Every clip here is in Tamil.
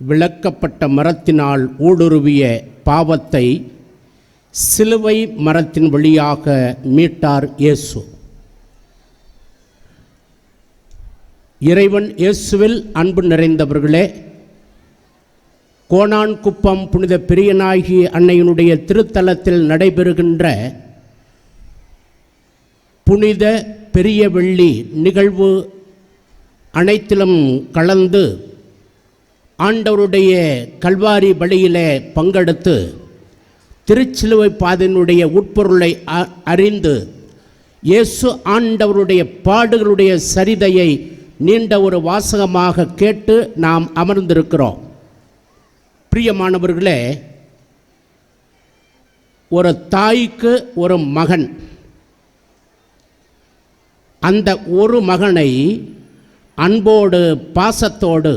விளக்கப்பட்ட மரத்தினால் ஊடுருவிய பாவத்தை சிலுவை மரத்தின் வழியாக மீட்டார் இயேசு. இறைவன் இயேசுவில் அன்பு நிறைந்தவர்களே, கோணான்குப்பம் புனித பெரியநாயகி அன்னையினுடைய திருத்தலத்தில் நடைபெறுகின்ற புனித பெரிய வெள்ளி நிகழ்வு அனைத்திலும் கலந்து ஆண்டவருடைய கல்வாரி பலியிலே பங்கெடுத்து திருச்சிலுவை பாதையினுடைய உட்பொருளை அறிந்து இயேசு ஆண்டவருடைய பாடுகளுடைய சரிதையை நீண்ட ஒரு வாசகமாக கேட்டு நாம் அமர்ந்திருக்கிறோம். பிரியமானவர்களே, ஒரு தாய்க்கு ஒரு மகன், அந்த ஒரு மகனை அன்போடு பாசத்தோடு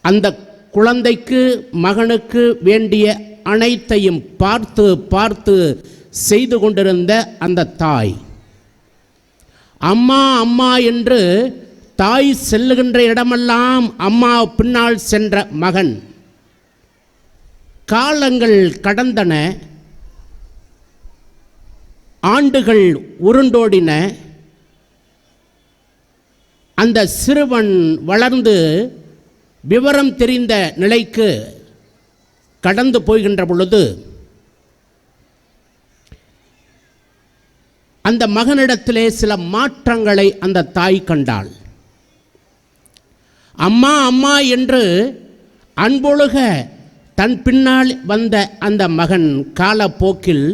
அந்த குழந்தைக்கு மகனுக்கு வேண்டிய அனைத்தையும் பார்த்து பார்த்து செய்து கொண்டிருந்த அந்த தாய், அம்மா அம்மா என்று தாய் செல்லுகின்ற இடமெல்லாம் அம்மா பின்னால் சென்ற மகன். காலங்கள் கடந்தன, ஆண்டுகள் உருண்டோடின. அந்த சிறுவன் வளர்ந்து விவரம் தெரிந்த நிலைக்கு கடந்து போகின்ற பொழுது அந்த மகனிடத்திலே சில மாற்றங்களை அந்த தாய் கண்டாள். அம்மா அம்மா என்று அன்பொழுக தன் பின்னால் வந்த அந்த மகன் காலப்போக்கில்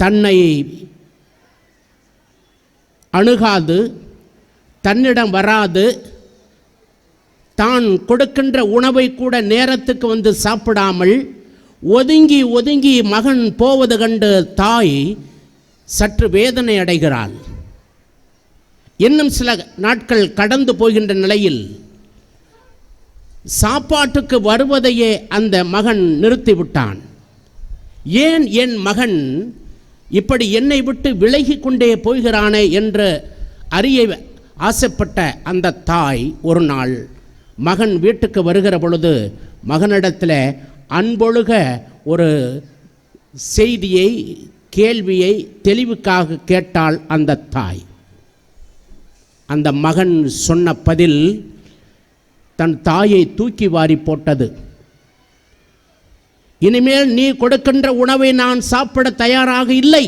தன்னை அணுகாது, தன்னிடம் வராது, தான் கொடுக்கின்ற உணவை கூட நேரத்துக்கு வந்து சாப்பிடாமல் ஒதுங்கி ஒதுங்கி மகன் போவது கண்டு தாய் சற்று வேதனை அடைகிறாள். இன்னும் சில நாட்கள் கடந்து போகின்ற நிலையில் சாப்பாட்டுக்கு வருவதையே அந்த மகன் நிறுத்திவிட்டான். ஏன் என் மகன் இப்படி என்னை விட்டு விலகி கொண்டே போகிறானே என்று அறிய ஆசைப்பட்ட அந்த தாய் ஒரு நாள் மகன் வீட்டுக்கு வருகிற பொழுது மகனிடத்தில் அன்பொழுக ஒரு செய்தியை, கேள்வியை தெளிவுக்காக கேட்டாள் அந்த தாய். அந்த மகன் சொன்ன பதில் தன் தாயை தூக்கி வாரி போட்டது. இனிமேல் நீ கொடுக்கின்ற உணவை நான் சாப்பிட தயாராக இல்லை.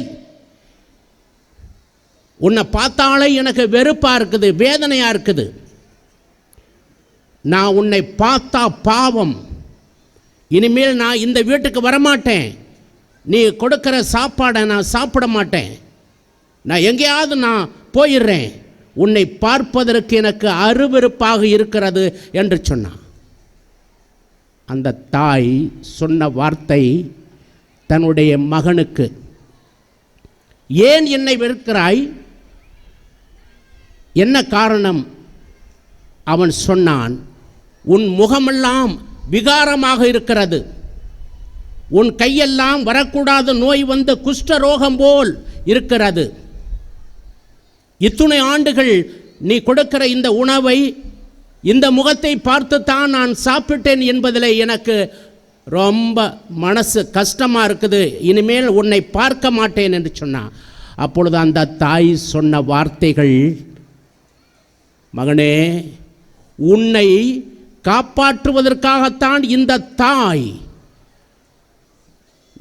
உன்னை பார்த்தாலே எனக்கு வெறுப்பாக இருக்குது, வேதனையாக இருக்குது. நான் உன்னை பார்த்தா பாவம். இனிமேல் நான் இந்த வீட்டுக்கு வரமாட்டேன். நீ கொடுக்கிற சாப்பாடை நான் சாப்பிட மாட்டேன். நான் எங்கேயாவது நான் போயிடுறேன். உன்னை பார்ப்பதற்கு எனக்கு அருவருப்பாக இருக்கிறது என்று சொன்னான். அந்த தாய் சொன்ன வார்த்தை தன்னுடைய மகனுக்கு, ஏன் என்னை வெறுக்கிறாய்? என்ன காரணம்? அவன் சொன்னான், உன் முகமெல்லாம் விகாரமாக இருக்கிறது. உன் கையெல்லாம் வரக்கூடாத நோய் வந்து குஷ்டரோகம் போல் இருக்கிறது. இத்துணை ஆண்டுகள் நீ கொடுக்கிற இந்த உணவை, இந்த முகத்தை பார்த்து தான் நான் சாப்பிட்டேன் என்பதில் எனக்கு ரொம்ப மனசு கஷ்டமாக இருக்குது. இனிமேல் உன்னை பார்க்க மாட்டேன் என்று சொன்னான். அப்பொழுது அந்த தாய் சொன்ன வார்த்தைகள், மகனே, உன்னை காப்பாற்றுவதற்காகத்தான் இந்த தாய்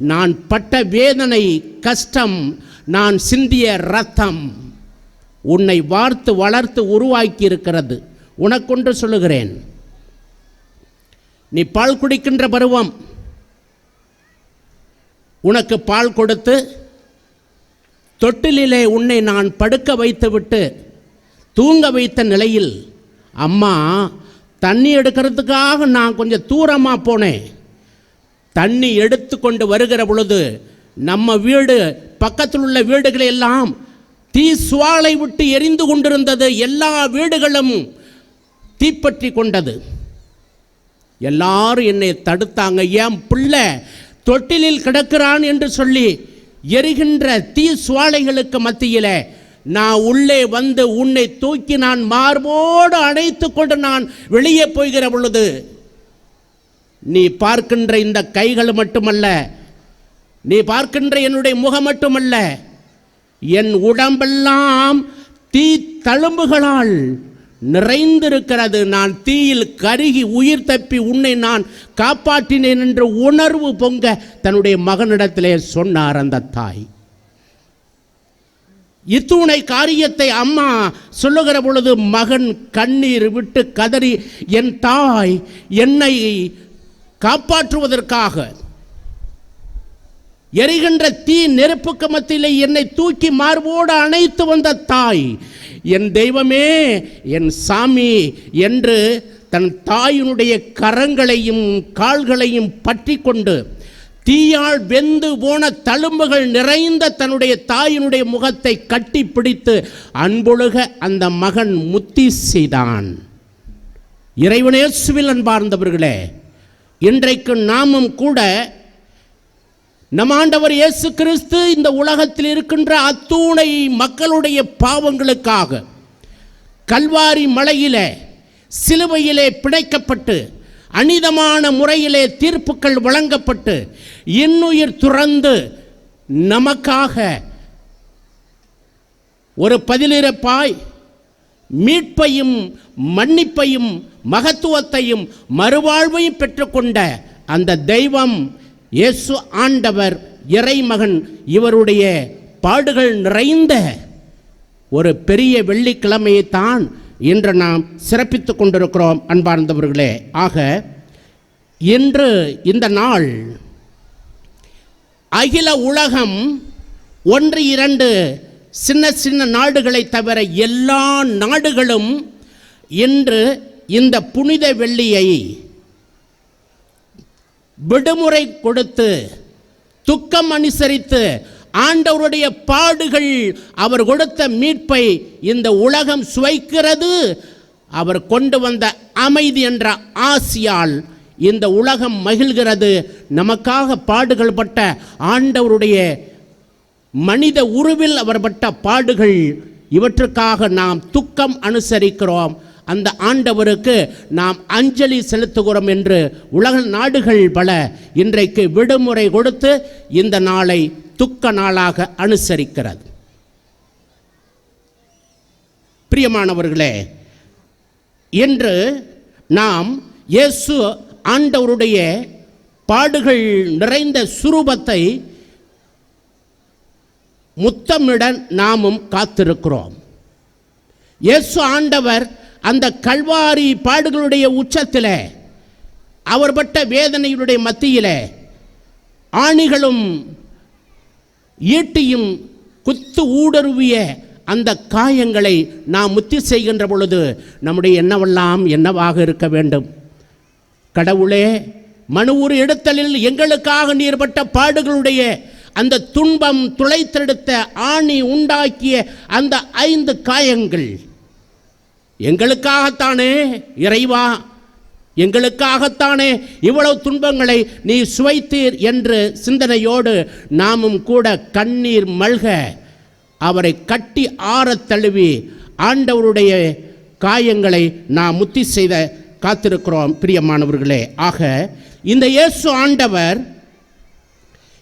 நான் பட்ட வேதனை, கஷ்டம், நான் சிந்திய இரத்தம் உன்னை வார்த்து வளர்த்து உருவாக்கி இருக்கிறது. உனக்கொன்று சொல்லுகிறேன், நீ பால் குடிக்கின்ற பருவம், உனக்கு பால் கொடுத்து தொட்டிலே உன்னை நான் படுக்க வைத்துவிட்டு தூங்க வைத்த நிலையில், அம்மா தண்ணி எடுக்கிறதுக்காக நான் கொஞ்சம் தூரமாக போனேன். தண்ணி எடுத்து கொண்டு வருகிற பொழுது நம்ம வீடு பக்கத்தில் உள்ள வீடுகளை எல்லாம் தீ சுவாலை விட்டு எரிந்து கொண்டிருந்தது. எல்லா வீடுகளும் தீப்பற்றி கொண்டது. எல்லாரும் என்னை தடுத்தாங்க. என் பிள்ளை தொட்டிலில் கிடக்கிறான் என்று சொல்லி எரிகின்ற தீ சுவாலைகளுக்கு மத்தியில் நான் உள்ளே வந்து உன்னை தூக்கி நான் மார்போடு அணைத்து கொண்டு நான் வெளியே போகிற பொழுது நீ பார்க்கின்ற இந்த கைகள் மட்டுமல்ல, நீ பார்க்கின்ற என்னுடைய முகம் மட்டுமல்ல, என் உடம்பெல்லாம் தீ தழும்புகளால் நிறைந்திருக்கிறது. நான் தீயில் கருகி உயிர் தப்பி உன்னை நான் காப்பாற்றினேன் என்ற உணர்வு பொங்க தன்னுடைய மகனிடத்திலே சொன்னார் அந்த தாய். இத்துணை காரியத்தை அம்மா சொல்லுகிற பொழுது மகன் கண்ணீர் விட்டு கதறி, என் தாய் என்னை காப்பாற்றுவதற்காக எரிகின்ற தீ நெருப்புக்கு மத்தியிலே என்னை தூக்கி மார்போடு அணைத்து வந்த தாய், என் தெய்வமே, என் சாமி என்று தன் தாயினுடைய கரங்களையும் கால்களையும் பற்றி கொண்டு தீயால் வெந்து போன தழும்புகள் நிறைந்த தன்னுடைய தாயினுடைய முகத்தை கட்டி பிடித்து அன்பொழுக அந்த மகன் முத்தி செய்தான். இறைவனேசுவில் அன்பார்ந்தவர்களே, இன்றைக்கு நாமும் கூட நம் ஆண்டவர் இயேசு கிறிஸ்து இந்த உலகத்தில் இருக்கின்ற அத்தூணை மக்களுடைய பாவங்களுக்காக கல்வாரி மலையிலே சிலுவையிலே பிணைக்கப்பட்டு அனிதமான முறையிலே தீர்ப்புகள் வழங்கப்பட்டு இன்னுயிர் துறந்து நமக்காக ஒரு பதிலிரப்பாய் மீட்பையும் மன்னிப்பையும் மகத்துவத்தையும் மறுவாழ்வையும் பெற்றுக்கொண்ட அந்த தெய்வம் இயேசு ஆண்டவர் இறைமகன் இவருடைய பாடுகள் நிறைந்த ஒரு பெரிய வெள்ளிக்கிழமையைத்தான் இன்று நாம் சிறப்பித்துக் கொண்டிருக்கிறோம் அன்பார்ந்தவர்களே. ஆக இன்று இந்த நாள் அகில உலகம் 1-2 சின்ன சின்ன நாடுகளை தவிர எல்லா நாடுகளும் இன்று இந்த புனித வெள்ளியை விடுமுறை கொடுத்து துக்கம் அனுசரித்து ஆண்டவருடைய பாடுகள் அவர் கொடுத்த மீட்பை இந்த உலகம் சுவைக்கிறது. அவர் கொண்டு வந்த அமைதி என்ற ஆசியால் இந்த உலகம் மகிழ்கிறது. நமக்காக பாடுகள் பட்ட ஆண்டவருடைய மனித உருவில் அவர் பட்ட பாடுகள், இவற்றுக்காக நாம் துக்கம் அனுசரிக்கிறோம். அந்த ஆண்டவருக்கு நாம் அஞ்சலி செலுத்துகிறோம் என்று உலக நாடுகள் பல இன்றைக்கு விடுமுறை கொடுத்து இந்த நாளை துக்க நாளாக அனுசரிக்கிறது. பிரியமானவர்களே, இன்று நாம் இயேசு ஆண்டவருடைய பாடுகள் நிறைந்த சுரூபத்தை முத்தமிட நாமும் காத்திருக்கிறோம். இயேசு ஆண்டவர் அந்த கல்வாரி பாடுகளுடைய உச்சத்தில் அவர் பட்ட வேதனையுடைய மத்தியில் ஆணிகளும் ஈட்டியும் குத்து ஊடுருவிய அந்த காயங்களை நாம் முத்தி செய்கின்ற பொழுது நம்முடைய எண்ணவெல்லாம் என்னவாக இருக்க வேண்டும்? கடவுளே, மனு உரு எடுத்தலில் எங்களுக்காக நீர்பட்ட பாடுகளுடைய அந்த துன்பம் துளைத்தெடுத்த ஆணி உண்டாக்கிய அந்த 5 காயங்கள் எங்களுக்காகத்தானே இறைவா, எங்களுக்காகத்தானே இவ்வளவு துன்பங்களை நீ சுவைத்தீர் என்று சிந்தனையோடு நாமும் கூட கண்ணீர் மல்க அவரை கட்டி ஆறத் தழுவி ஆண்டவருடைய காயங்களை நாம் முத்தி செய்த காத்திருக்கிறோம். பிரியமானவர்களே, ஆக இந்த இயேசு ஆண்டவர்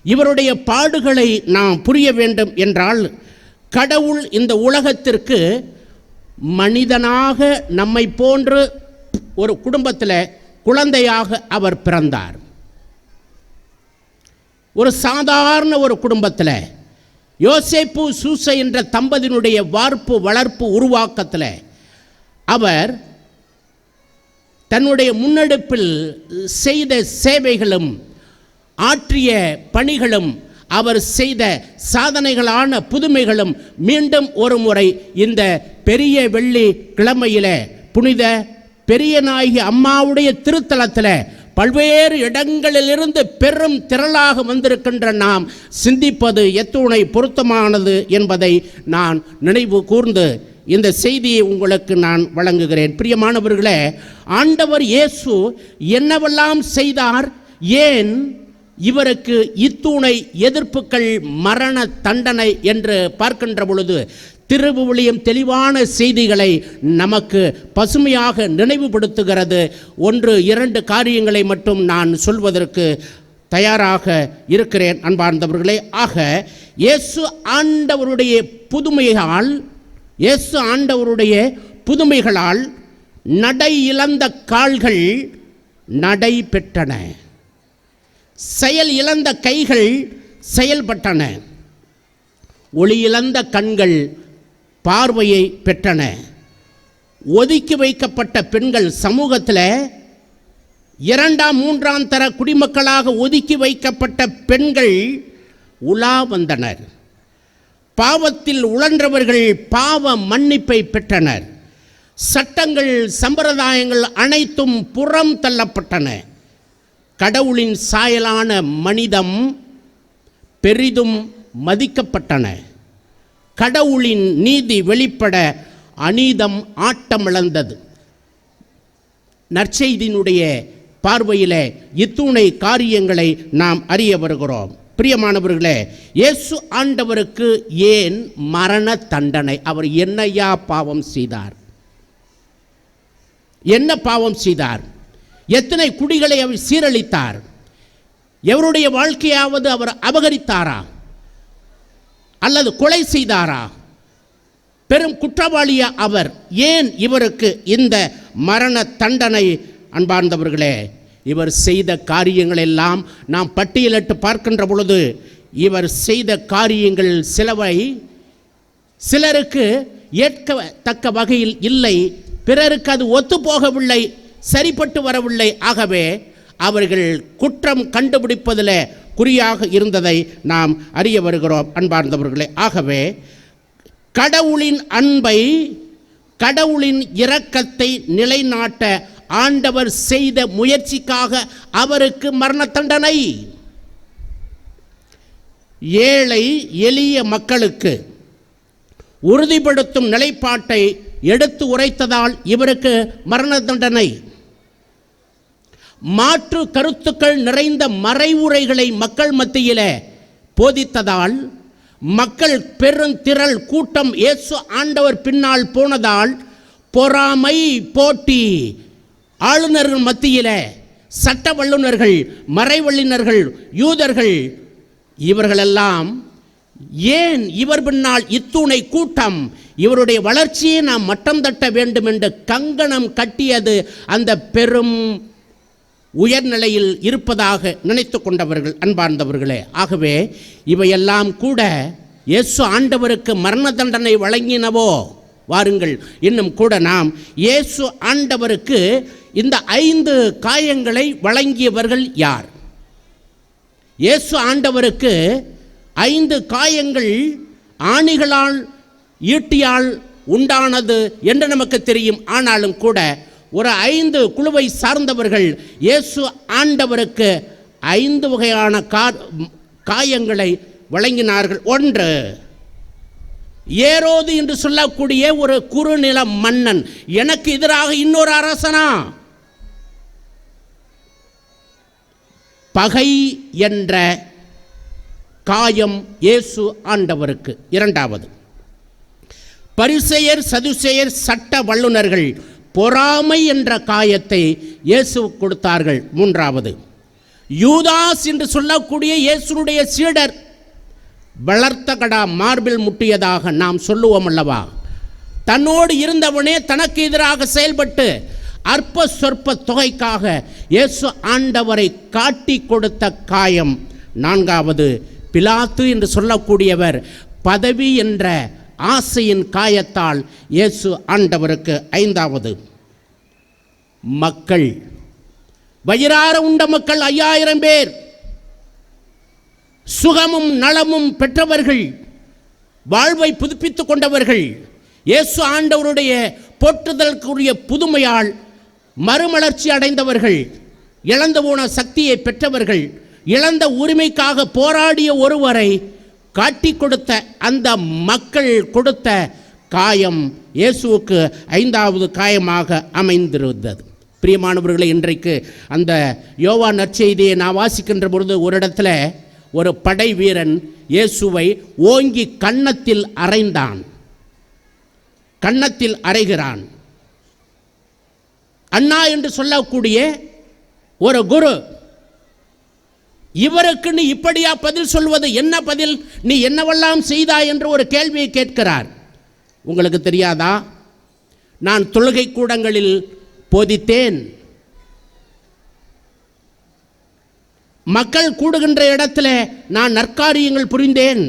இவருடைய பாடுகளை நாம் புரிய வேண்டும் என்றால் கடவுள் இந்த உலகத்திற்கு மனிதனாக நம்மை போன்று ஒரு குடும்பத்தில் குழந்தையாக அவர் பிறந்தார். ஒரு சாதாரண ஒரு குடும்பத்தில் யோசேப்பு சூசை என்ற தம்பதியினுடைய வார்ப்பு வளர்ப்பு உருவாக்கத்தில் அவர் தன்னுடைய முன்னெடுப்பில் செய்த சேவைகளும் ஆற்றிய பணிகளும் அவர் செய்த சாதனைகளான புதுமைகளும் மீண்டும் ஒரு முறை இந்த பெரிய வெள்ளி கிழமையில புனித பெரிய நாயகி அம்மாவுடைய திருத்தலத்தில் பல்வேறு இடங்களிலிருந்து பெரும் திரளாக வந்திருக்கின்ற நாம் சிந்திப்பது எத்துணை பொருத்தமானது என்பதை நான் நினைவு கூர்ந்து இந்த செய்தியை உங்களுக்கு நான் வழங்குகிறேன். பிரியமானவர்களே, ஆண்டவர் இயேசு என்னவெல்லாம் செய்தார், ஏன் இவருக்கு இத்துணை எதிர்ப்புகள் மரண தண்டனை என்று பார்க்கின்ற பொழுது திருவிவிலியம் தெளிவான செய்திகளை நமக்கு பசுமையாக நினைவுபடுத்துகிறது. 1-2 காரியங்களை மட்டும் நான் சொல்வதற்கு தயாராக இருக்கிறேன் அன்பார்ந்தவர்களே. ஆக இயேசு ஆண்டவருடைய புதுமைகளால் நடை இழந்த கால்கள் நடை பெற்றன, செயல் இழந்த கைகள் செயல்பட்டன, ஒளி இழந்த கண்கள் பார்வையை பெற்றன. ஒதுக்கி வைக்கப்பட்ட பெண்கள் சமூகத்தில் 2ஆம் 3ஆம் தர குடிமக்களாக ஒதுக்கி வைக்கப்பட்ட பெண்கள் உலா வந்தனர். பாவத்தில் உழன்றவர்கள் பாவ மன்னிப்பை பெற்றனர். சட்டங்கள் சம்பிரதாயங்கள் அனைத்தும் புறம் தள்ளப்பட்டன. கடவுளின் சாயலான மனிதம் பெரிதும் மதிக்கப்பட்டன. கடவுளின் நீதி வெளிப்பட அநீதம் ஆட்டமிழந்தது. நற்செய்தியினுடைய பார்வையில் இத்துணை காரியங்களை நாம் அறிய வருகிறோம். பிரியமானவர்களே, இயேசு ஆண்டவருக்கு ஏன் மரண தண்டனை? அவர் என்னையா பாவம் செய்தார்? என்ன பாவம் செய்தார்? எத்தனை குடிகளை அவர் சீரழித்தார்? எவருடைய வாழ்க்கையாவது அவர் அபகரித்தாரா அல்லது கொலை செய்தாரா? பெரும் குற்றவாளியா அவர்? ஏன் இவருக்கு இந்த மரண தண்டனை? அன்பார்ந்தவர்களே, இவர் செய்த காரியங்கள் எல்லாம் நாம் பட்டியலிட்டு பார்க்கின்ற பொழுது இவர் செய்த காரியங்கள் சிலவை சிலருக்கு ஏற்கத்தக்க வகையில் இல்லை, பிறருக்கு அது ஒத்துப்போகவில்லை, சரிப்பட்டு வரவில்லை. ஆகவே அவர்கள் குற்றம் கண்டுபிடிப்பதில் குறியாக இருந்ததை நாம் அறிய வருகிறோம் அன்பார்ந்தவர்களே. ஆகவே கடவுளின் அன்பை, கடவுளின் இரக்கத்தை நிலைநாட்ட ஆண்டவர் செய்த முயற்சிக்காக அவருக்கு மரண தண்டனை. ஏழை எளிய மக்களுக்கு உறுதிப்படுத்தும் நிலைப்பாட்டை எடுத்து உரைத்ததால் இவருக்கு மரண தண்டனை. மாற்று கருத்துக்கள் நிறைந்த மறைவுரைகளை மக்கள் மத்தியில் போதித்ததால், மக்கள் பெருந்திரள் கூட்டம் இயேசு ஆண்டவர் பின்னால் போனதால், பொறாமை போட்டி ஆளுநர்கள் மத்தியில், சட்ட வல்லுநர்கள், மறைவல்லினர்கள், யூதர்கள், இவர்களெல்லாம் ஏன் இவர் பின்னால் இத்துணை கூட்டம், இவருடைய வளர்ச்சியை நாம் மட்டம் தட்ட வேண்டும் என்று கங்கணம் கட்டியது அந்த பெரும் உயர்நிலையில் இருப்பதாக நினைத்து கொண்டவர்கள் அன்பார்ந்தவர்களே. ஆகவே இவையெல்லாம் கூட இயேசு ஆண்டவருக்கு மரண தண்டனை வழங்கினவோ? வாருங்கள், இன்னும் கூட நாம் இயேசு ஆண்டவருக்கு இந்த 5 காயங்களை வழங்கியவர்கள் யார்? இயேசு ஆண்டவருக்கு 5 காயங்கள் ஆணிகளால் ஈட்டியால் உண்டானது என்று நமக்கு தெரியும். ஆனாலும் கூட ஒரு 5 குழுவை சார்ந்தவர்கள் இயேசு ஆண்டவருக்கு 5 வகையான காயங்களை வழங்கினார்கள். 1, ஏரோது என்று சொல்லக்கூடிய ஒரு குறுநில மன்னன், எனக்கு எதிராக இன்னொரு அரசனா? பகை என்ற காயம் இயேசு ஆண்டவருக்கு. 2வது, பரிசேயர் சதுசேயர் சட்ட வல்லுநர்கள் பொறாமை என்ற காயத்தை இயேசு கொடுத்தார்கள். 3வது, யூதாஸ் என்று சொல்லக்கூடிய இயேசுடைய சீடர் வளர்த்த கடா மார்பில் முட்டியதாக நாம் சொல்லுவோம் அல்லவா? தன்னோடு இருந்தவனே தனக்கு எதிராக செயல்பட்டு அற்ப சொற்ப தொகைக்காக இயேசு ஆண்டவரை காட்டி கொடுத்த காயம். 4வது, பிலாத்து என்று சொல்லக்கூடியவர் பதவி என்ற ஆசையின் காயத்தால் இயேசு ஆண்டவருக்கு. 5வது, மக்கள், வயிறார உண்ட மக்கள் 5000 பேர், சுகமும் நலமும் பெற்றவர்கள், வாழ்வை புதுப்பித்துக் கொண்டவர்கள், இயேசு ஆண்டவருடைய போற்றுதலுக்குரிய புதுமையால் மறுமலர்ச்சி அடைந்தவர்கள், இழந்து போன சக்தியை பெற்றவர்கள், இழந்த உரிமைக்காக போராடிய ஒருவரை காட்டி கொடுத்த அந்த மக்கள் கொடுத்த காயம் இயேசுவுக்கு 5வது காயமாக அமைந்திருந்தது. பிரியமானவர்களை, இன்றைக்கு அந்த யோவான் நற்செய்தியை நான் வாசிக்கின்ற பொழுது ஒரு இடத்துல ஒரு படை வீரன் இயேசுவை ஓங்கி கன்னத்தில் அறைந்தான். கன்னத்தில் அறைகிறான். அண்ணா என்று சொல்லக்கூடிய ஒரு குரு, இவருக்கு நீ இப்படியா பதில் சொல்வது? என்ன பதில்? நீ என்னவெல்லாம் செய்தாய் என்று ஒரு கேள்வியை கேட்கிறார். உங்களுக்கு தெரியாதா, நான் தொழுகை கூடங்களில் போதித்தேன், மக்கள் கூடுகின்ற இடத்துல நான் நற்காரியங்கள் புரிந்தேன்,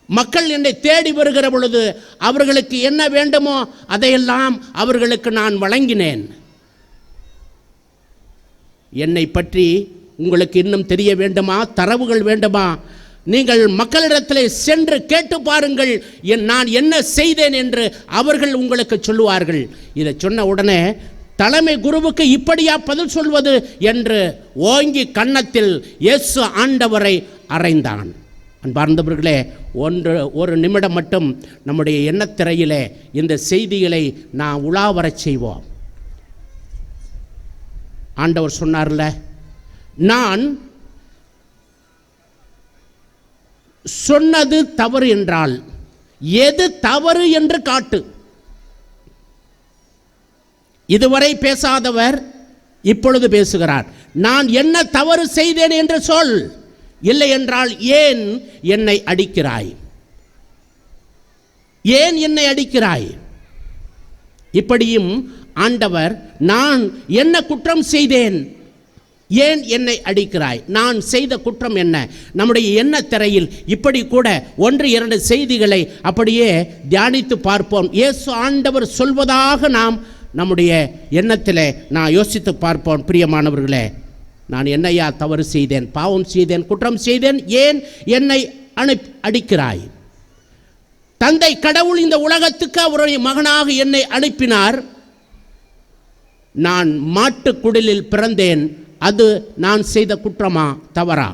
மக்கள் என்னை தேடி வருகிற பொழுது அவர்களுக்கு என்ன வேண்டுமோ அதையெல்லாம் அவர்களுக்கு நான் வழங்கினேன். என்னை பற்றி உங்களுக்கு இன்னும் தெரிய வேண்டுமா? தரவுகள் வேண்டுமா? நீங்கள் மக்களிடத்தில் சென்று கேட்டு பாருங்கள், நான் என்ன செய்தேன் என்று அவர்கள் உங்களுக்கு சொல்லுவார்கள். இதை சொன்ன உடனே தலைமை குருவுக்கு இப்படியா பதில் சொல்வது என்று ஓங்கி கன்னத்தில் இயேசு ஆண்டவரை அறைந்தான். அன்பார்ந்தவர்களே, ஒரு நிமிடம் மட்டும் நம்முடைய எண்ணத்திரையிலே இந்த செய்திகளை நான் உலாவரச் செய்வோம். ஆண்டவர் சொன்னார்ல, நான் சொன்னது தவறு என்றால் எது தவறு என்று காட்டு. இதுவரை பேசாதவர் இப்பொழுது பேசுகிறார். நான் என்ன தவறு செய்தேன் என்று சொல். இல்லை என்றால் ஏன் என்னை அடிக்கிறாய்? ஏன் என்னை அடிக்கிறாய்? இப்படியும் ஆண்டவர், நான் என்ன குற்றம் செய்தேன், ஏன் என்னை அடிக்கிறாய், நான் செய்த குற்றம் என்ன? நம்முடைய எண்ணத்திரையில் இப்படி கூட 1-2 செய்திகளை அப்படியே தியானித்து பார்ப்போம். இயேசு ஆண்டவர் சொல்வதாக நாம் நம்முடைய எண்ணத்தில் நான் யோசித்து பார்ப்போம். பிரியமானவர்களே, நான் என்னையா தவறு செய்தேன், பாவம் செய்தேன், குற்றம் செய்தேன், ஏன் என்னை அடிக்கிறாய்? தந்தை கடவுள் இந்த உலகத்துக்கு அவருடைய மகனாக என்னை அனுப்பினார். நான் மாட்டுக்குடிலில் பிறந்தேன், அது நான் செய்த குற்றமா தவறா?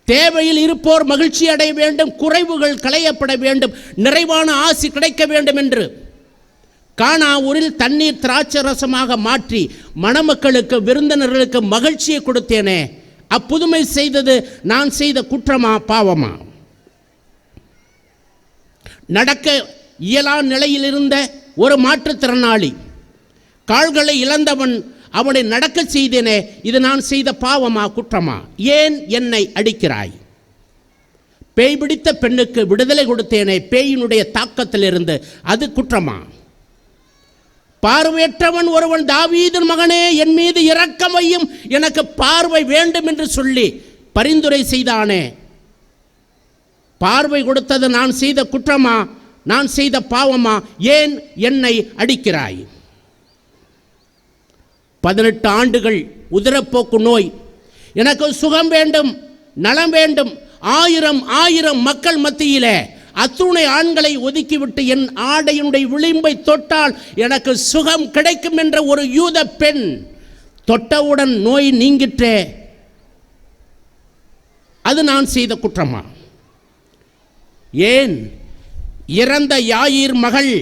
தேவையில் இருப்போர் மகிழ்ச்சி அடைய வேண்டும், குறைவுகள் களையப்பட வேண்டும், நிறைவான ஆசி கிடைக்க வேண்டும் என்று கானாவூரில் தண்ணீர் திராட்சை ரசமாக மாற்றி மணமக்களுக்கு விருந்தினர்களுக்கு மகிழ்ச்சியை கொடுத்தேனே, அப்புதுமை செய்தது நான் செய்த குற்றமா பாவமா? நடக்க இயலா நிலையில் இருந்த ஒரு மாற்றுத்திறனாளி, கால்களை இழந்தவன், அவனை நடக்க செய்தேனே, இது நான் செய்த பாவமா குற்றமா? ஏன் என்னை அடிக்கிறாய்? பேய் பிடித்த பெண்ணுக்கு விடுதலை கொடுத்தேனே, பேயினுடைய தாக்கத்திலிருந்து, அது குற்றமா? பார்வையற்றவன் ஒருவன், தாவீதின் மகனே என் மீது இரக்கம் வையும், எனக்கு பார்வை வேண்டும் என்று சொல்லி பரிந்துரை செய்தானே, பார்வை கொடுத்தது நான் செய்த குற்றமா, நான் செய்த பாவமா? ஏன் என்னை அடிக்கிறாய்? 18 ஆண்டுகள் உதிரப்போக்கு நோய், எனக்கு சுகம் வேண்டும், நலம் வேண்டும், 1000 மக்கள் மத்தியிலே அத்துணை ஆண்களை ஒதுக்கிவிட்டு என் ஆடையினுடைய விளிம்பை தொட்டால் எனக்கு சுகம் கிடைக்கும் என்ற ஒரு யூத பெண், தொட்டவுடன் நோய் நீங்கிற்றே, அது நான் செய்த குற்றமா? ஏன் இறந்த யாயிர் மகள்,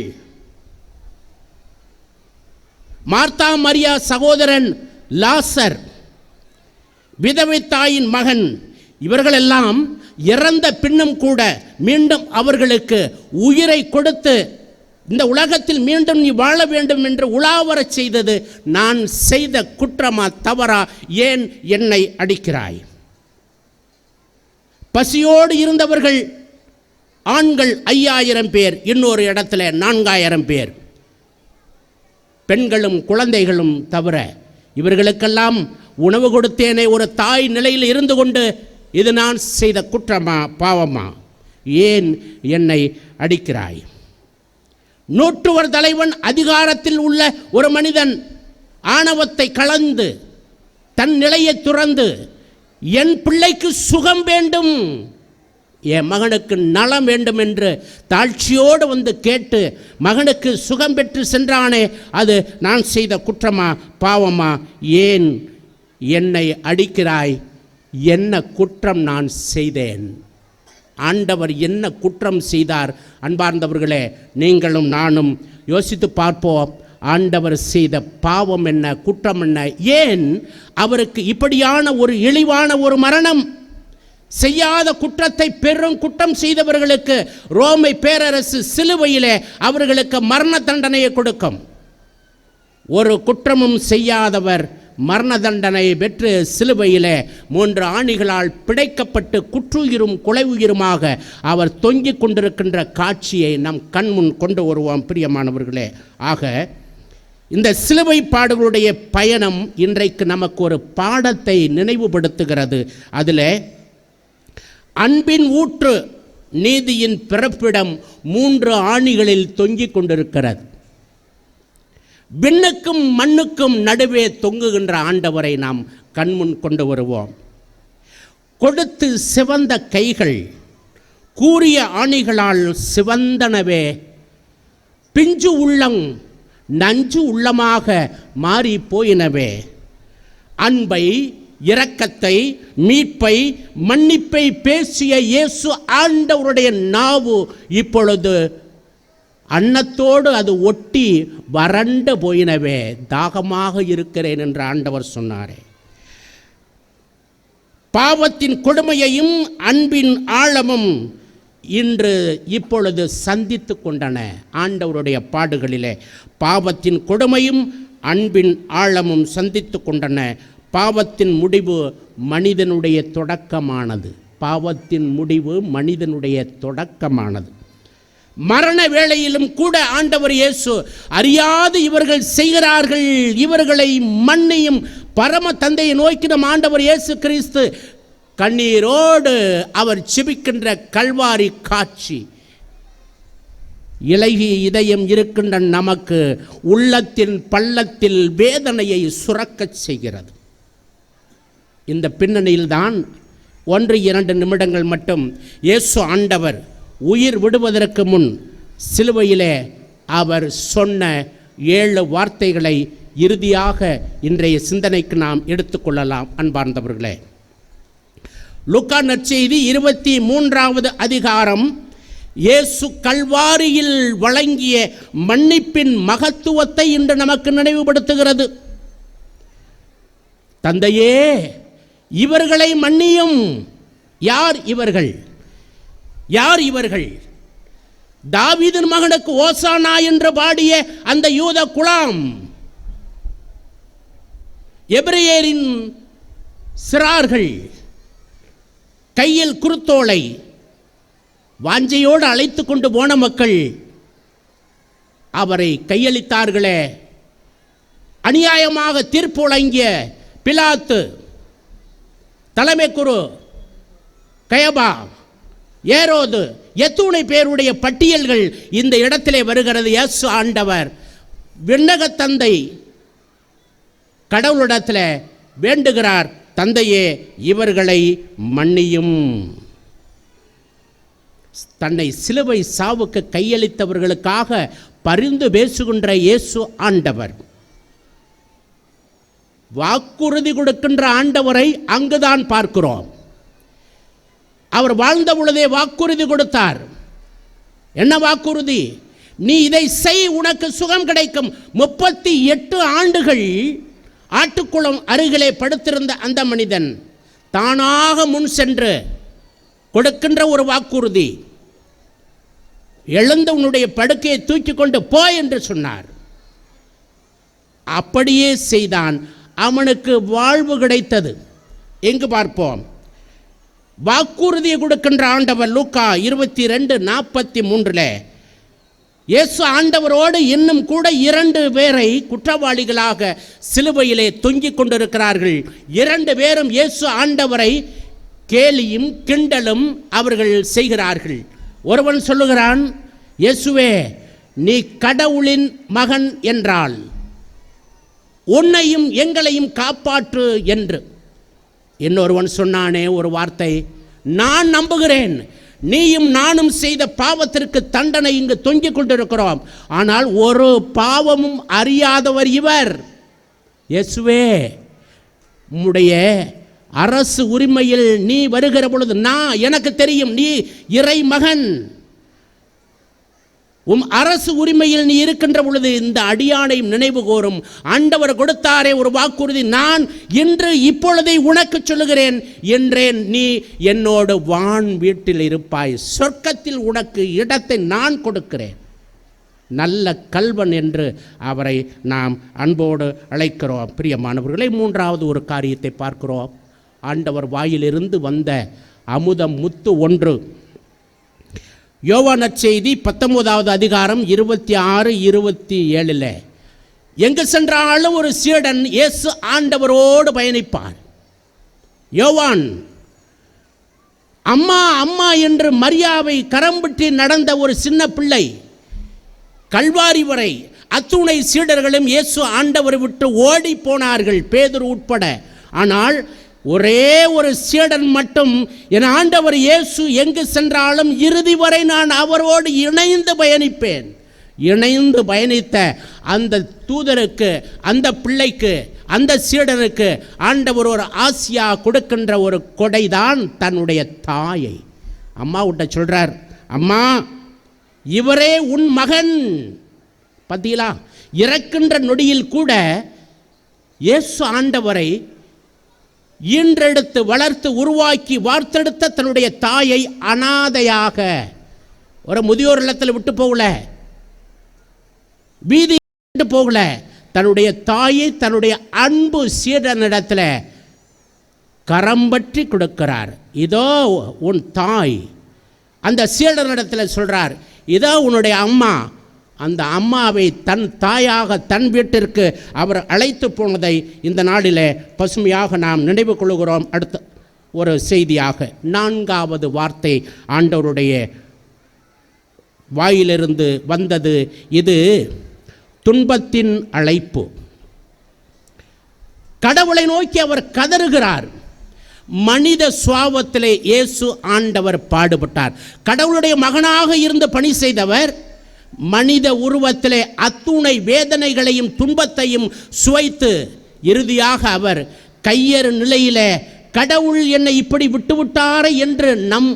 மார்த்தா மரியா சகோதரன் லாசர், விதவை தாயின் மகன், இவர்களெல்லாம் இறந்த பின்னும் கூட மீண்டும் அவர்களுக்கு உயிரை கொடுத்து இந்த உலகத்தில் மீண்டும் நீ வாழ வேண்டும் என்று உலாவரச் செய்தது நான் செய்த குற்றமா தவறா? ஏன் என்னை அடிக்கிறாய்? பசியோடு இருந்தவர்கள் ஆண்கள் 5000 பேர், இன்னொரு இடத்துல 4000 பேர், பெண்களும் குழந்தைகளும் தவிர இவர்களுக்கெல்லாம் உணவு கொடுத்தேனே, ஒரு தாய் நிலையில் இருந்து கொண்டு, இது நான் செய்த குற்றமா பாவமா? ஏன் என்னை அடிக்கிறாய்? நூற்றுவர் தலைவன், அதிகாரத்தில் உள்ள ஒரு மனிதன் ஆணவத்தை கலந்து தன் நிலையை துறந்து, என் பிள்ளைக்கு சுகம் வேண்டும், என் மகனுக்கு நலம் வேண்டும் என்று தாழ்ச்சியோடு வந்து கேட்டு மகனுக்கு சுகம் பெற்று சென்றானே, அது நான் செய்த குற்றமா பாவமா? ஏன் என்னை அடிக்கிறாய்? என்ன குற்றம் நான் செய்தேன்? ஆண்டவர் என்ன குற்றம் செய்தார்? அன்பார்ந்தவர்களே, நீங்களும் நானும் யோசித்து பார்ப்போம். ஆண்டவர் செய்த பாவம் என்ன, குற்றம் என்ன? ஏன் அவருக்கு இப்படியான ஒரு இழிவான ஒரு மரணம்? செய்யாத குற்றத்தை பெரும் குற்றம் செய்தவர்களுக்கு ரோமை பேரரசு சிலுவையிலே அவர்களுக்கு மரண தண்டனையை கொடுக்கும். ஒரு குற்றமும் செய்யாதவர் மரண தண்டனை பெற்று சிலுவையிலே 3 ஆணிகளால் பிடைக்கப்பட்டு குற்றுயிரும் கொலை உயிருமாக அவர் தொங்கிக் கொண்டிருக்கின்ற காட்சியை நம் கண்முன் கொண்டு வருவோம் பிரியமானவர்களே. ஆக இந்த சிலுவை பாடுகளுடைய பயணம் இன்றைக்கு நமக்கு ஒரு பாடத்தை நினைவுபடுத்துகிறது. அதில் அன்பின் ஊற்று நீதியின் பிறப்பிடம் 3 ஆணிகளில் தொங்கிக் கொண்டிருக்கிறது. விண்ணுக்கும் மண்ணுக்கும் நடுவே தொங்குகின்ற ஆண்டவரை நாம் கண்முன் கொண்டு வருவோம். கொடுத்து சிவந்த கைகள் கூரிய ஆணிகளால் சிவந்தனவே, பிஞ்சு உள்ளம் நஞ்சு உள்ளமாக மாறி போயினவே. அன்பை, இரக்கத்தை, மீட்பை, மன்னிப்பை பேசிய இயேசு ஆண்டவருடைய நாவு இப்பொழுது அன்னத்தோடு அது ஒட்டி வறண்டு போயினவே, தாகமாக இருக்கிறேன் என்று ஆண்டவர் சொன்னாரே. பாவத்தின் கொடுமையையும் அன்பின் ஆழமும் இன்று இப்பொழுது சந்தித்து கொண்டன. ஆண்டவருடைய பாடுகளிலே பாவத்தின் கொடுமையும் அன்பின் ஆழமும் சந்தித்து கொண்டன. பாவத்தின் முடிவு மனிதனுடைய தொடக்கமானது. பாவத்தின் முடிவு மனிதனுடைய தொடக்கமானது. மரண வேளையிலும் கூட ஆண்டவர் இயேசு அறியாது இவர்கள் செய்கிறார்கள், இவர்களை மன்னியும் பரம தந்தையை நோக்கி நம் ஆண்டவர் இயேசு கிறிஸ்து கண்ணீரோடு அவர் செபிக்கின்ற கல்வாரி காட்சி இலகிய இதயம் இருக்கின்ற நமக்கு உள்ளத்தின் பள்ளத்தில் வேதனையை சுரக்கச் செய்கிறது. இந்த பின்னணியில்தான் 1-2 நிமிடங்கள் மட்டும் இயேசு ஆண்டவர் உயிர் விடுவதற்கு முன் சிலுவையிலே அவர் சொன்ன 7 வார்த்தைகளை இறுதியாக இன்றைய சிந்தனைக்கு நாம் எடுத்துக்கொள்ளலாம். அன்பார்ந்தவர்களே, லூக்கா நற்செய்தி 23வது அதிகாரம் இயேசு கல்வாரியில் வழங்கிய மன்னிப்பின் மகத்துவத்தை இன்று நமக்கு நினைவுபடுத்துகிறது. தந்தையே, இவர்களை மன்னியும். யார் இவர்கள்? யார் இவர்கள்? தாவீதின் மகனுக்கு ஓசானா என்று பாடிய அந்த யூத குலாம், எபிரேயரின் சிறார்கள், கையில் குருத்தோலை வாஞ்சையோடு அழைத்து கொண்டு போன மக்கள் அவரை கையளித்தார்களே. அநியாயமாக தீர்ப்பு வழங்கிய பிலாத்து, தலைமை குரு கயபா, ஏரோது, எத்துணை பேருடைய பட்டியல்கள் இந்த இடத்திலே வருகிறது. இயேசு ஆண்டவர் விண்ணக தந்தை கடவுளிடத்தில் வேண்டுகிறார், தந்தையே இவர்களை மன்னியும். தன்னை சிலுவை சாவுக்கு கையளித்தவர்களுக்காக பரிந்து பேசுகின்ற இயேசு ஆண்டவர், வாக்குறுதி கொடுக்கின்ற ஆண்டவரை அங்குதான் பார்க்கிறோம். அவர் வாழ்ந்த பொழுதே வாக்குறுதி கொடுத்தார். என்ன வாக்குறுதி? நீ இதை செய், உனக்கு சுகம் கிடைக்கும். 38 ஆண்டுகள் ஆட்டுக்குளம் அருகிலே படுத்திருந்த அந்த மனிதன் தானாக முன் சென்று கொடுக்கின்ற ஒரு வாக்குறுதி. எழுந்து உன்னுடைய படுக்கையை தூக்கி கொண்டு போ என்று சொன்னார். அப்படியே செய்தான். அவனுக்கு வாழ்வு கிடைத்தது. எங்கு பார்ப்போம்? வாக்குறுதியை கொடுக்கின்ற ஆண்டவர் லூக்கா 22:43 இயேசு ஆண்டவரோடு இன்னும் கூட 2 பேரை குற்றவாளிகளாக சிலுவையிலே தொங்கிக் கொண்டிருக்கிறார்கள். 2 பேரும் இயேசு ஆண்டவரை கேலியும் கிண்டலும் அவர்கள் செய்கிறார்கள். ஒருவன் சொல்லுகிறான், இயேசுவே நீ கடவுளின் மகன் என்றால் உன்னையும் எங்களையும் காப்பாற்று என்று. இன்னொருவன் சொன்னானே ஒரு வார்த்தை, நான் நம்புகிறேன், நீயும் நானும் செய்த பாவத்திற்கு தண்டனை இங்கு தொங்கிக் கொண்டிருக்கிறோம், ஆனால் ஒரு பாவமும் அறியாதவர் இவர். இயேசுவே, உம்முடைய அரசு உரிமையில் நீ வருகிற பொழுது எனக்கு தெரியும், நீ இறை மகன், அரசு உரிமையில் நீ இருக்கின்ற பொழுது இந்த அடியானை நினைவு கூறும். ஆண்டவர் கொடுத்தாரே ஒரு வாக்குறுதி, நான் இன்று இப்பொழுதை உனக்கு சொல்லுகிறேன் என்றேன், நீ என்னோடு வான் வீட்டில் இருப்பாய், சொர்க்கத்தில் உனக்கு இடத்தை நான் கொடுக்கிறேன். நல்ல கல்வன் என்று அவரை நாம் அன்போடு அழைக்கிறோம். பிரியமானவர்களை, மூன்றாவது ஒரு காரியத்தை பார்க்கிறோம். ஆண்டவர் வாயிலிருந்து வந்த அமுதம் முத்து ஒன்று. யோவான் நற்செய்தி 19வது அதிகாரம் 26, 27. எங்கு சென்றாலும் ஒரு சீடன் இயேசு ஆண்டவரோடு பயணிப்பான். யோவான் அம்மா அம்மா என்று மரியாவை கரம்பிட்டு நடந்த ஒரு சின்ன பிள்ளை கல்வாரி வரை அத்துணை சீடர்களும் இயேசு ஆண்டவரை விட்டு ஓடி போனார்கள், பேதுரு உட்பட. ஆனால் ஒரே ஒரு சீடன் மட்டும், என் ஆண்டவர் இயேசு எங்கு சென்றாலும் இறுதி வரை நான் அவரோடு இணைந்து பயணிப்பேன். இணைந்து பயணித்த அந்த தூதருக்கு, அந்த பிள்ளைக்கு, அந்த சீடனுக்கு ஆண்டவர் ஒரு ஆசியா கொடுக்கின்ற ஒரு கொடைதான் தன்னுடைய தாயை. அம்மா விட்ட சொல்றார், அம்மா இவரே உன் மகன். பார்த்தீங்களா, இறக்கின்ற நொடியில் கூட இயேசு ஆண்டவரை ஈன்றெடுத்து வளர்த்து உருவாக்கி வார்த்தெடுத்த தன்னுடைய தாயை அனாதையாக ஒரு முதியோர் இல்லத்தில் விட்டு போகல, வீதி விட்டு போகல. தன்னுடைய தாயை தன்னுடைய அன்பு சீடனிடத்தில் கரம்பற்றி கொடுக்கிறார். இதோ உன் தாய். அந்த சீடனிடத்தில் சொல்றார், இதோ உன்னுடைய அம்மா. அந்த அம்மாவை தன் தாயாக தன் வீட்டிற்கு அவர் அழைத்து போனதை இந்த நாளிலே பசுமையாக நாம் நினைவு கொள்கிறோம். அடுத்த ஒரு செய்தியாக 4வது வார்த்தை ஆண்டவருடைய வாயிலிருந்து வந்தது. இது துன்பத்தின் அழைப்பு. கடவுளை நோக்கி அவர் கதறுகிறார். மனித சுவாபத்திலே இயேசு ஆண்டவர் பாடுபட்டார். கடவுளுடைய மகனாக இருந்து பணி செய்தவர் மனித உருவத்திலே அத்துணை வேதனைகளையும் துன்பத்தையும் சுவைத்து இறுதியாக அவர் கையறு நிலையிலே கடவுள் என்னை இப்படி விட்டுவிட்டாரே என்று நம்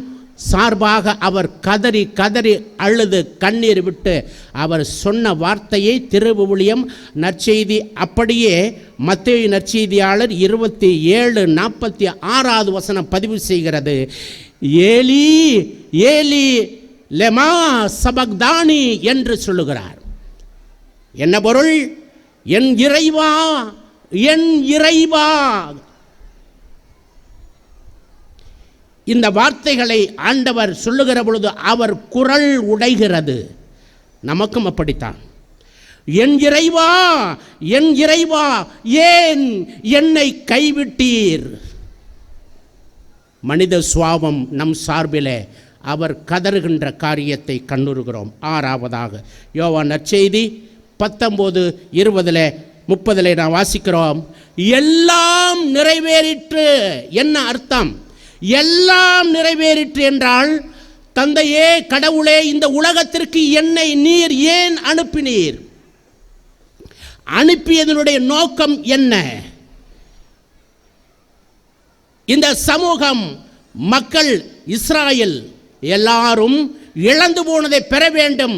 சார்பாக அவர் கதறி கதறி அழுது கண்ணீர் விட்டு அவர் சொன்ன வார்த்தையை திருவிவிலியம் நற்செய்தி அப்படியே மத்தேயு நற்செய்தியாளர் 27:46 வசனம் பதிவு செய்கிறது. ஏலி ஏலி லெமா சபக்தானி என்று சொல்லுகிறார். என்ன பொருள்? என் இறைவா என் இறைவா. இந்த வார்த்தைகளை ஆண்டவர் சொல்லுகிற பொழுது அவர் குரல் உடைகிறது. நமக்கும் அப்படித்தான். என் இறைவா என் இறைவா ஏன் என்னை கைவிட்டீர்? மனித சுவாபம் நம் சார்பிலே அவர் கதறுகின்ற காரியத்தை கண்ணுறுகிறோம். 6வதாக யோவான் நற்செய்தி 19:20, 30 நாம் வாசிக்கிறோம். எல்லாம் நிறைவேறிற்று. என்ன அர்த்தம்? எல்லாம் நிறைவேறிற்று என்றால், தந்தையே கடவுளே, இந்த உலகத்திற்கு என்னை நீர் ஏன் அனுப்பினீர்? அனுப்பியதனுடைய நோக்கம் என்ன? இந்த சமூகம், மக்கள், இஸ்ராயல் எல்லாரும் இழந்து போனதை பெற வேண்டும்,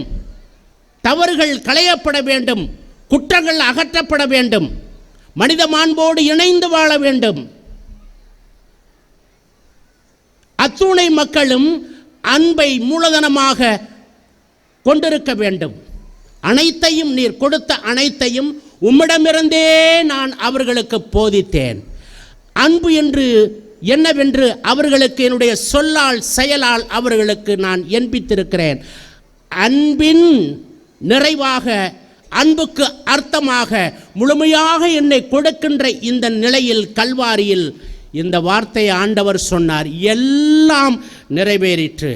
தவறுகள் களையப்பட வேண்டும், குற்றங்கள் அகற்றப்பட வேண்டும், மனித மாண்போடு இணைந்து வாழ வேண்டும். அத்துணை மக்களும் அன்பை மூலதனமாக கொண்டிருக்க வேண்டும். அனைத்தையும் நீர் கொடுத்த அனைத்தையும் உம்மிடமிருந்தே நான் அவர்களுக்கு போதித்தேன். அன்பு என்று என்னவென்று அவர்களுக்கு என்னுடைய சொல்லால் செயலால் அவர்களுக்கு நான் என்பித்திருக்கிறேன். அன்பின் நிறைவாக, அன்புக்கு அர்த்தமாக முழுமையாக என்னை கொடுக்கின்ற இந்த நிலையில் கல்வாரியில் இந்த வார்த்தையை ஆண்டவர் சொன்னார். எல்லாம் நிறைவேறிற்று,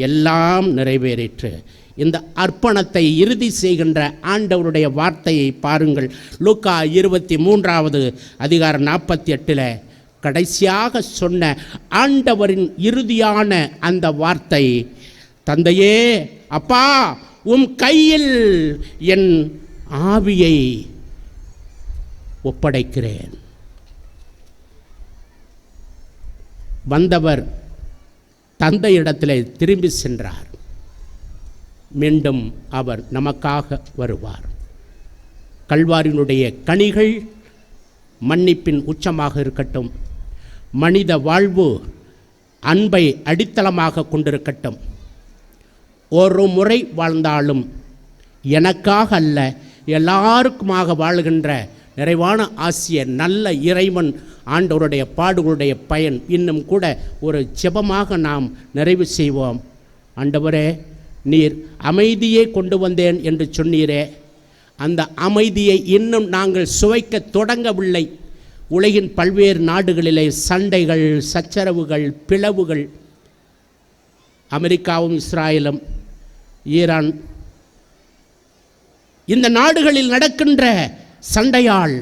எல்லாம் நிறைவேறிற்று. இந்த அர்ப்பணத்தை இறுதி செய்கின்ற ஆண்டவருடைய வார்த்தையை பாருங்கள். லூக்கா 23வது அதிகாரம் 48 கடைசியாக சொன்ன ஆண்டவரின் இறுதியான அந்த வார்த்தை, தந்தையே, அப்பா, உம் கையில் என் ஆவியை ஒப்படைக்கிறேன். வந்தவர் தந்தையிடத்தில் திரும்பி சென்றார். மீண்டும் அவர் நமக்காக வருவார். கல்வாரியினுடைய கனிகள் மன்னிப்பின் உச்சமாக இருக்கட்டும். மனித வாழ்வு அன்பை அடித்தளமாக கொண்டிருக்கட்டும். ஒரு முறை வாழ்ந்தாலும் எனக்காக அல்ல, எல்லாருக்குமாக வாழுகின்ற நிறைவான ஆசிய நல்ல இறைவன் ஆண்டவருடைய பாடுகளுடைய பயன் இன்னும் கூட ஒரு ஜெபமாக நாம் நிறைவு செய்வோம். ஆண்டவரே, நீர் அமைதியை கொண்டு வந்தேன் என்று சொன்னீரே, அந்த அமைதியை இன்னும் நாங்கள் சுவைக்க தொடங்கவில்லை. உலகின் பல்வேறு நாடுகளிலே சண்டைகள், சச்சரவுகள், பிளவுகள், அமெரிக்காவும் இஸ்ராயலும் ஈரான், இந்த நாடுகளில் நடக்கின்ற சண்டையால்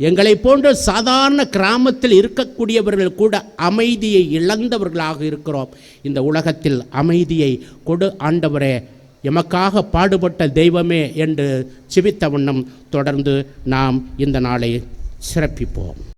எங்களை போன்ற சாதாரண கிராமத்தில் இருக்கக்கூடியவர்கள் கூட அமைதியை இழந்தவர்களாக இருக்கிறோம். இந்த உலகத்தில் அமைதியை கொடு ஆண்டவரே, எமக்காக பாடுபட்ட தெய்வமே என்று செபித்த வண்ணம் தொடர்ந்து நாம் இந்த நாளை சிறப்பிப்போம்.